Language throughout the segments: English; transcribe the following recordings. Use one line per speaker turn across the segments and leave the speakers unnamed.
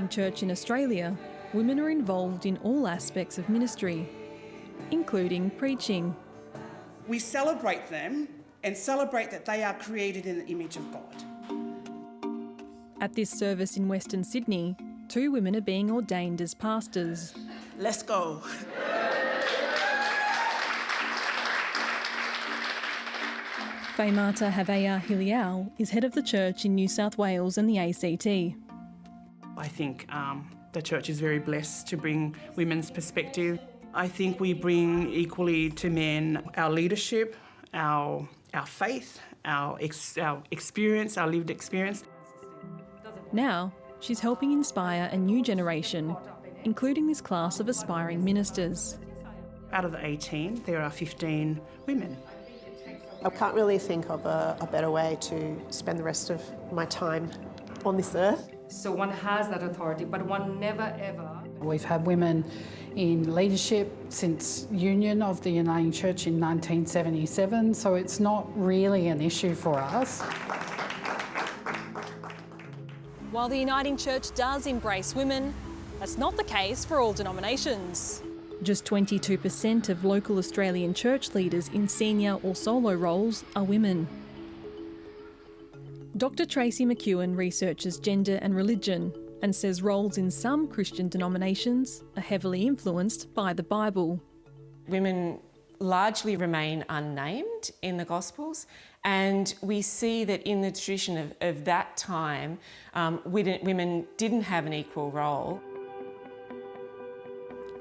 Uniting Church in Australia, women are involved in all aspects of ministry, including preaching.
We celebrate them and celebrate that they are created in the image of God.
At this service in Western Sydney, 2 women are being ordained as pastors.
Let's go.
Faimata Havea Hiliau is head of the church in New South Wales and the ACT.
I think the church is very blessed to bring women's perspective. I think we bring equally to men our leadership, our faith, our experience, our lived experience.
Now, she's helping inspire a new generation, including this class of aspiring ministers.
Out of the 18, there are 15 women.
I can't really think of a better way to spend the rest of my time on this earth.
So one has that authority, but one never ever...
We've had women in leadership since union of the Uniting Church in 1977, so it's not really an issue for us.
While the Uniting Church does embrace women, that's not the case for all denominations. Just 22% of local Australian church leaders in senior or solo roles are women. Dr Tracy McEwen researches gender and religion and says roles in some Christian denominations are heavily influenced by the Bible.
Women largely remain unnamed in the Gospels, and we see that in the tradition of that time, women didn't have an equal role.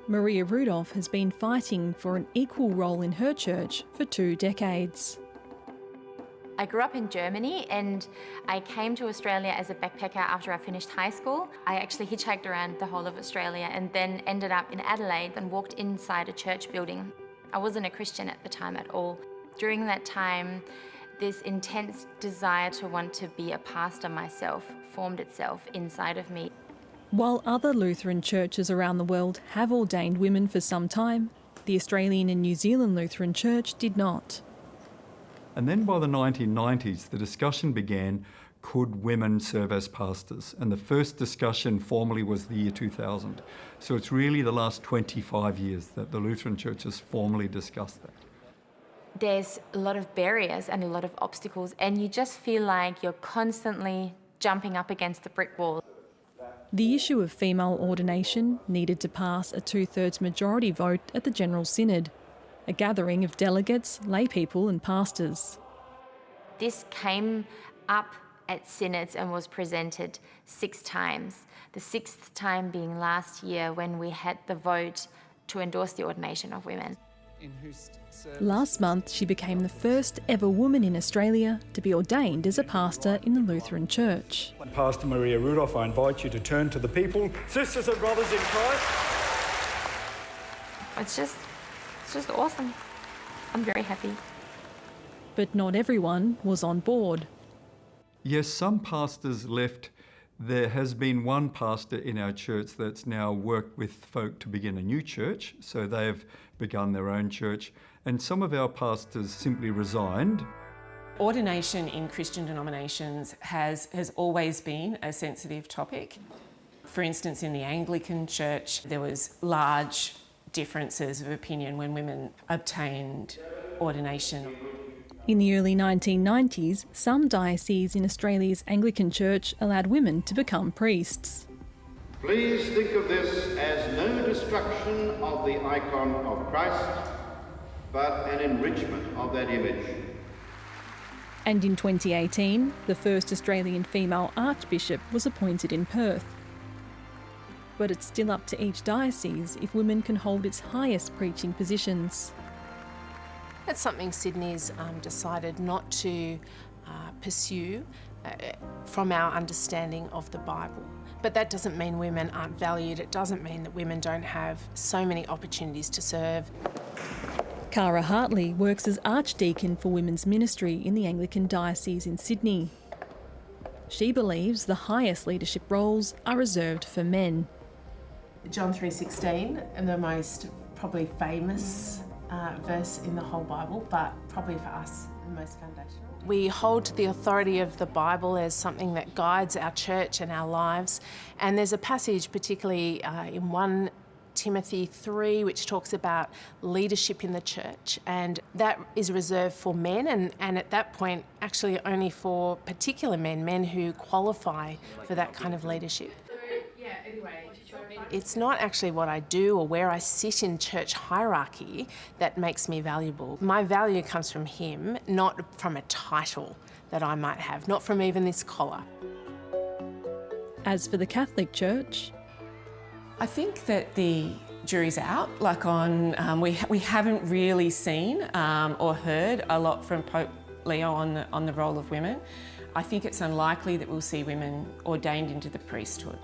Maria Rudolph has been fighting for an equal role in her church for 2 decades.
I grew up in Germany and I came to Australia as a backpacker after I finished high school. I actually hitchhiked around the whole of Australia and then ended up in Adelaide and walked inside a church building. I wasn't a Christian at the time at all. During that time, this intense desire to want to be a pastor myself formed itself inside of me.
While other Lutheran churches around the world have ordained women for some time, the Australian and New Zealand Lutheran Church did not.
And then by the 1990s, the discussion began, could women serve as pastors? And the first discussion formally was the year 2000. So it's really the last 25 years that the Lutheran Church has formally discussed that.
There's a lot of barriers and a lot of obstacles, and you just feel like you're constantly jumping up against the brick wall.
The issue of female ordination needed to pass a 2/3 majority vote at the General Synod, a gathering of delegates, laypeople and pastors.
This came up at synods and was presented 6 times, the 6th time being last year when we had the vote to endorse the ordination of women.
Last month, she became the first ever woman in Australia to be ordained as a pastor in the Lutheran Church.
Pastor Maria Rudolph, I invite you to turn to the people. Sisters and brothers in Christ.
It's just awesome. I'm very happy.
But not everyone was on board.
Yes, some pastors left. There has been one pastor in our church that's now worked with folk to begin a new church, so they've begun their own church, and some of our pastors simply resigned.
Ordination in Christian denominations has always been a sensitive topic. For instance, in the Anglican Church, there was large differences of opinion when women obtained ordination.
In the early 1990s, some dioceses in Australia's Anglican Church allowed women to become priests.
Please think of this as no destruction of the icon of Christ, but an enrichment of that image.
And in 2018, the first Australian female archbishop was appointed in Perth. But it's still up to each diocese if women can hold its highest preaching positions.
That's something Sydney's decided not to pursue from our understanding of the Bible. But that doesn't mean women aren't valued. It doesn't mean that women don't have so many opportunities to serve.
Cara Hartley works as Archdeacon for Women's Ministry in the Anglican Diocese in Sydney. She believes the highest leadership roles are reserved for men.
John 3:16, and the most probably famous
verse in the whole Bible, but probably for us the most foundational. We hold to the authority of the Bible as something that guides our church and our lives, and there's a passage particularly in 1 Timothy 3 which talks about leadership in the church, and that is reserved for men and at that point actually only for particular men who qualify for that kind of leadership. It's not actually what I do or where I sit in church hierarchy that makes me valuable. My value comes from him, not from a title that I might have, not from even this collar.
As for the Catholic Church,
I think that the jury's out. We haven't really seen or heard a lot from Pope Leo on the role of women. I think it's unlikely that we'll see women ordained into the priesthood.